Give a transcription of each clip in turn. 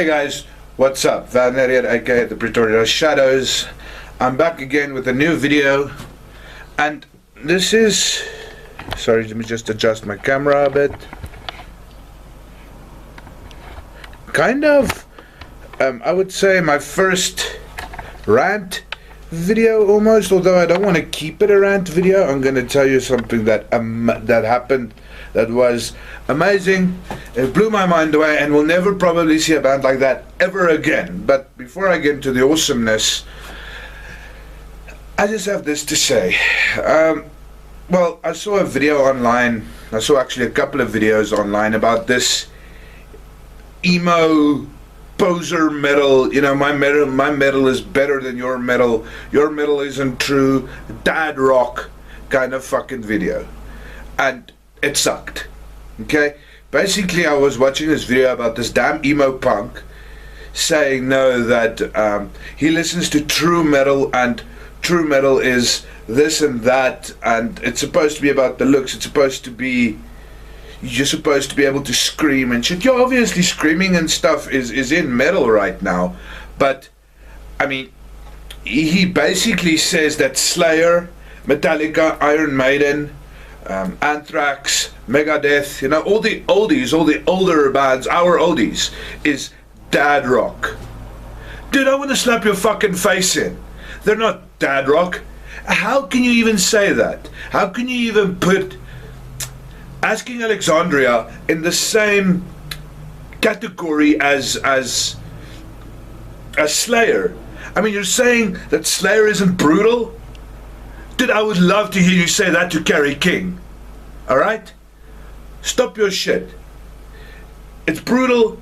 Hey guys, what's up? Van Ariad, aka the Pretoria Shadows. I'm back again with a new video, and this is... Sorry, let me just adjust my camera a bit. Kind of, I would say my first rant video almost, although I don't want to keep it a rant video. I'm going to tell you something that happened that was amazing. It blew my mind away, and we'll never probably see a band like that ever again. But before I get into the awesomeness, I just have this to say. Well, I saw a video online. I saw actually a couple of videos online about this emo poser metal. You know, my metal is better than your metal. Your metal isn't true. Dad rock kind of fucking video, and it sucked. Okay, basically I was watching this video about this damn emo punk saying no, that he listens to true metal, and true metal is this and that, and it's supposed to be about the looks. It's supposed to be, you're supposed to be able to scream and shit. You're obviously screaming and stuff is in metal right now, but I mean, he basically says that Slayer, Metallica, Iron Maiden, Anthrax, Megadeth, you know, all the oldies, all the older bands, our oldies, is dad rock. Dude, I want to slap your fucking face in. They're not dad rock. How can you even say that? How can you even put Asking Alexandria in the same category as Slayer? I mean, you're saying that Slayer isn't brutal? Dude, I would love to hear you say that to Kerry King. Alright? Stop your shit. It's brutal,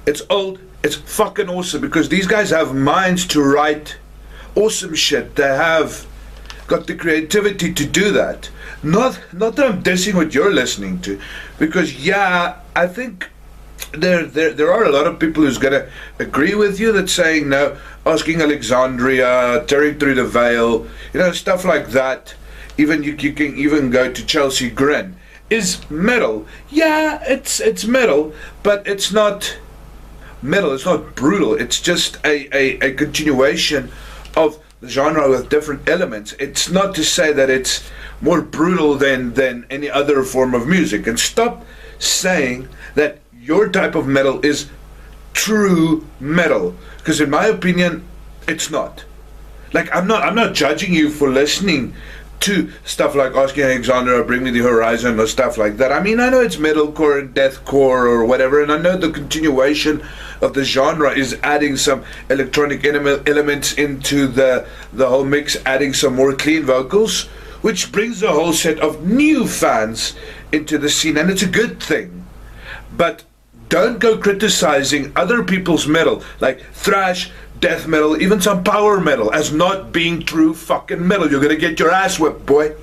it's old, it's fucking awesome, because these guys have minds to write awesome shit. They have got the creativity to do that. Not that I'm dissing what you're listening to, because yeah, I think there are a lot of people who's gonna agree with you, that's saying no, Asking Alexandria, Tearing Through the Veil, you know, stuff like that. Even you can even go to Chelsea Grin is metal. Yeah, it's metal, but it's not metal. It's not brutal. It's just a continuation of the genre with different elements. It's not to say that it's more brutal than any other form of music. And stop saying that your type of metal is true metal, because in my opinion it's not. Like, I'm not judging you for listening to stuff like Asking Alexander or Bring Me the Horizon or stuff like that. I mean, I know it's metalcore and deathcore or whatever, and I know the continuation of the genre is adding some electronic elements into the whole mix, adding some more clean vocals, which brings a whole set of new fans into the scene, and it's a good thing. But don't go criticizing other people's metal, like thrash, death metal, even some power metal, as not being true fucking metal. You're gonna get your ass whipped, boy.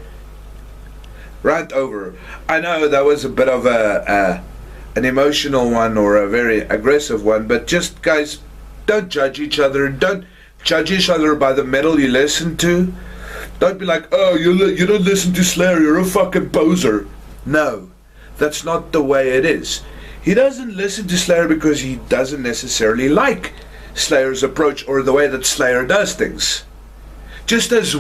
Rant over. I know that was a bit of an emotional one, or a very aggressive one, but just, guys, don't judge each other. Don't judge each other by the metal you listen to. Don't be like, oh, you don't listen to Slayer, you're a fucking poser. No, that's not the way it is. He doesn't listen to Slayer because he doesn't necessarily like Slayer's approach or the way that Slayer does things. Just as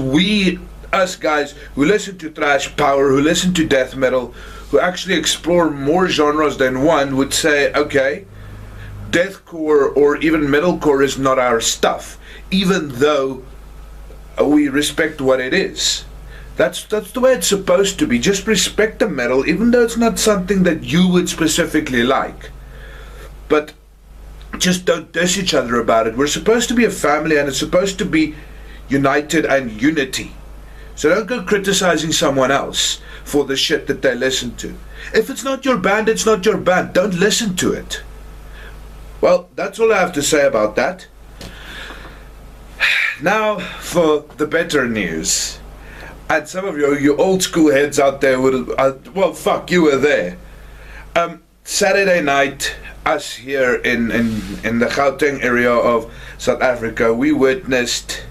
us guys who listen to thrash, power, who listen to death metal, who actually explore more genres than one, would say, okay, deathcore or even metalcore is not our stuff, even though we respect what it is. That's the way it's supposed to be. Just respect the metal, even though it's not something that you would specifically like. But just don't diss each other about it. We're supposed to be a family, and it's supposed to be united and unity. So don't go criticizing someone else for the shit that they listen to. If it's not your band, it's not your band. Don't listen to it. Well, that's all I have to say about that. Now for the better news. And some of you old school heads out there would, well, fuck, you were there. Saturday night, us here in the Gauteng area of South Africa, we witnessed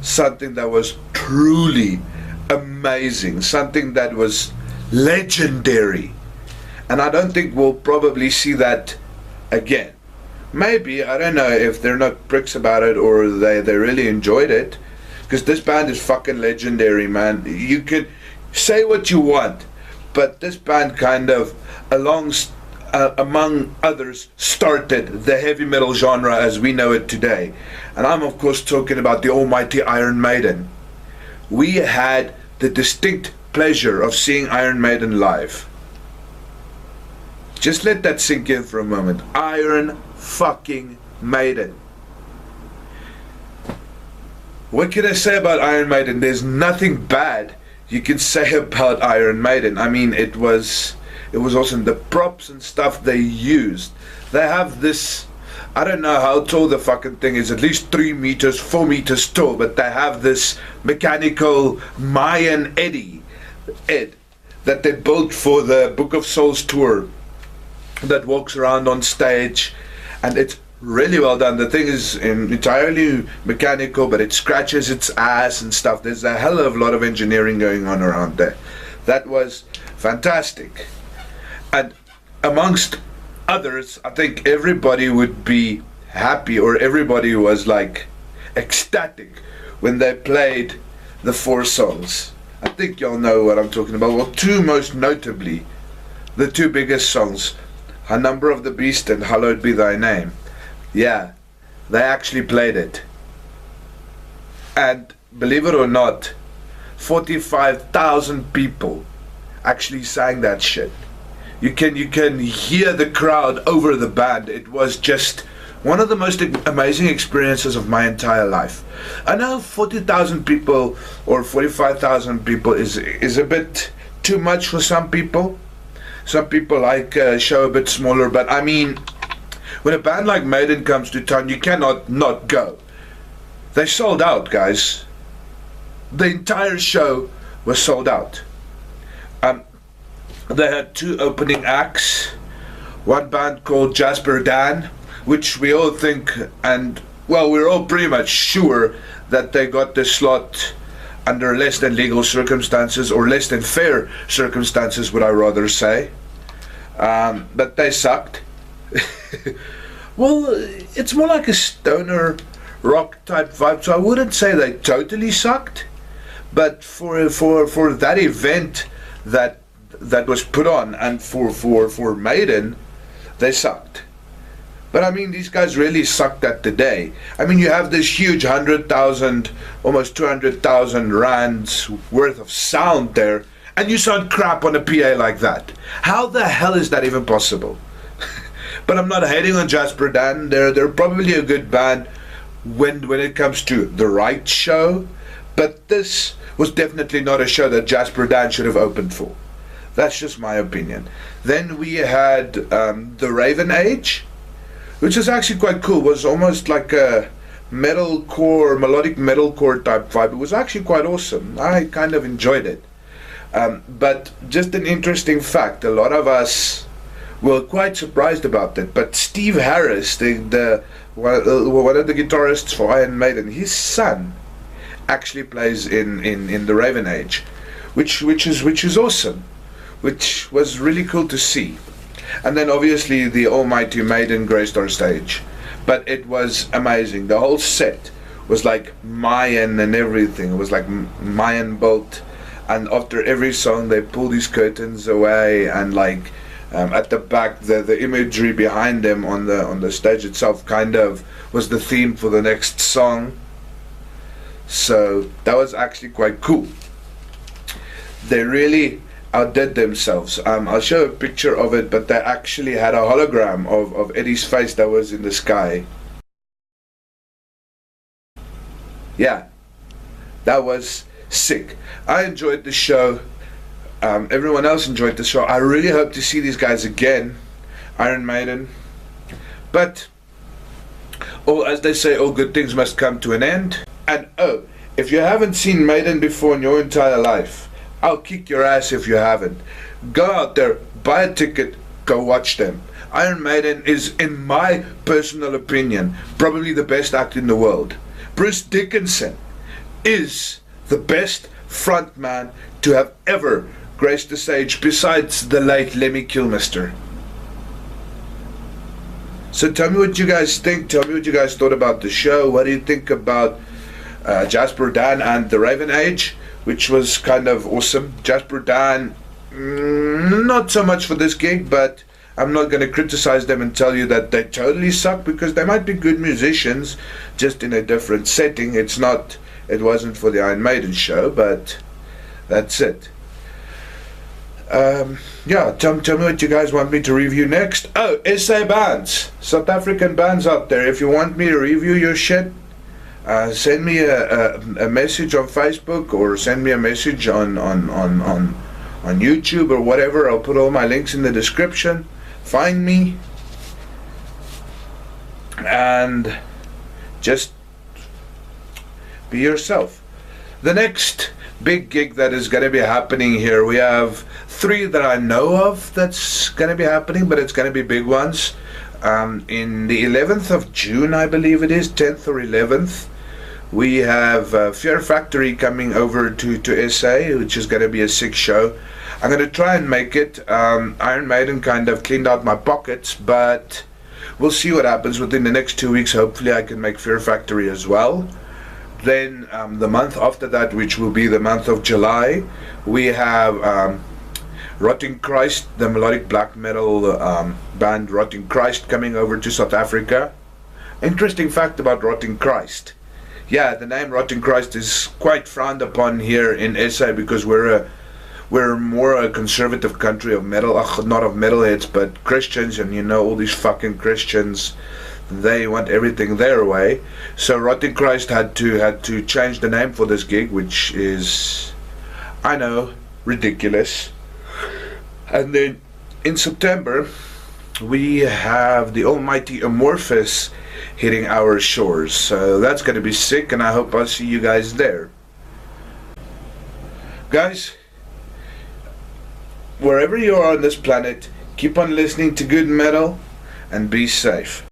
something that was truly amazing, something that was legendary, and I don't think we'll probably see that again. maybe, I don't know if they're not pricks about it or they really enjoyed it. Because this band is fucking legendary, man. You can say what you want, but this band kind of, among others, started the heavy metal genre as we know it today. And I'm of course talking about the almighty Iron Maiden. We had the distinct pleasure of seeing Iron Maiden live. Just let that sink in for a moment. Iron fucking Maiden. What can I say about Iron Maiden? There's nothing bad you can say about Iron Maiden. I mean, it was awesome. The props and stuff they used. They have this, I don't know how tall the fucking thing is, at least 3 meters, 4 meters tall, but they have this mechanical Mayan Ed that they built for the Book of Souls tour that walks around on stage, and it's really well done. The thing is entirely mechanical, but it scratches its ass and stuff. There's a hell of a lot of engineering going on around there. That was fantastic. And amongst others, I think everybody would be happy, or everybody was like ecstatic when they played the 4 songs. I think y'all know what I'm talking about. Well, 2 most notably, the 2 biggest songs, A Number of the Beast and Hallowed Be Thy Name. Yeah, they actually played it. And believe it or not, 45,000 people actually sang that shit. You can hear the crowd over the band. It was just one of the most amazing experiences of my entire life. I know 40,000 people or 45,000 people is a bit too much for some people. Some people like a show a bit smaller, but I mean, when a band like Maiden comes to town, you cannot not go. They sold out, guys. The entire show was sold out. They had 2 opening acts. One band called Jasper Dan, which we all think, and well, we're all pretty much sure that they got the slot under less than legal circumstances, or less than fair circumstances, would I rather say. But they sucked. Well, it's more like a stoner rock type vibe, so I wouldn't say they totally sucked, but for that event that was put on, and for Maiden, they sucked. But I mean, these guys really sucked at the day. I mean, you have this huge 100,000, almost 200,000 rands worth of sound there, and you sound crap on a PA like that. How the hell is that even possible? But I'm not hating on Jasper Dan. They're probably a good band when it comes to the right show. But this was definitely not a show that Jasper Dan should have opened for. That's just my opinion. Then we had the Raven Age, which is actually quite cool. It was almost like a metalcore, melodic metalcore type vibe. It was actually quite awesome. I kind of enjoyed it. But just an interesting fact, a lot of us were quite surprised about that. But Steve Harris, one of the guitarists for Iron Maiden, his son actually plays in the Raven Age, which is awesome, which was really cool to see. And then obviously the almighty Maiden graced our stage, but it was amazing. The whole set was like Mayan and everything. It was like Mayan built, and after every song they pull these curtains away, and like at the back, the imagery behind them on the stage itself kind of was the theme for the next song. So that was actually quite cool. They really outdid themselves. I'll show a picture of it, but they actually had a hologram of Eddie's face that was in the sky. Yeah, that was sick. I enjoyed the show. Everyone else enjoyed the show. I really hope to see these guys again, Iron Maiden. But as they say, all good things must come to an end. And if you haven't seen Maiden before in your entire life, I'll kick your ass if you haven't. Go out there, buy a ticket, go watch them. Iron Maiden is, in my personal opinion, probably the best act in the world. Bruce Dickinson is the best frontman to have ever graced the stage, besides the late Lemmy Kilmister. So tell me what you guys think. Tell me what you guys thought about the show. What do you think about Jasper Dan and the Raven Age, which was kind of awesome. Jasper Dan, not so much for this gig, but I'm not going to criticize them and tell you that they totally suck, because they might be good musicians, just in a different setting. It wasn't for the Iron Maiden show, but that's it. Yeah, tell me what you guys want me to review next. Oh, SA bands, South African bands out there. If you want me to review your shit, send me a message on Facebook, or send me a message on YouTube or whatever. I'll put all my links in the description. Find me and just be yourself. The next big gig that is going to be happening here, we have 3 that I know of that's going to be happening, but it's going to be big ones. In the 11th of June, I believe it is, 10th or 11th, we have Fear Factory coming over to SA, which is going to be a 6 show. I'm going to try and make it. Iron Maiden kind of cleaned out my pockets, but we'll see what happens within the next 2 weeks. Hopefully I can make Fear Factory as well. Then the month after that, which will be the month of July, we have Rotting Christ, the melodic black metal band Rotting Christ, coming over to South Africa. Interesting fact about Rotting Christ. Yeah, the name Rotting Christ is quite frowned upon here in SA, because we're more a conservative country of metal, not of metalheads, but Christians, and you know, all these fucking Christians, they want everything their way. So Rotting Christ had to change the name for this gig, which is, I know, ridiculous. And then in September we have the almighty Amorphous hitting our shores, so that's going to be sick, and I hope I'll see you guys there. Guys, wherever you are on this planet, keep on listening to good metal and be safe.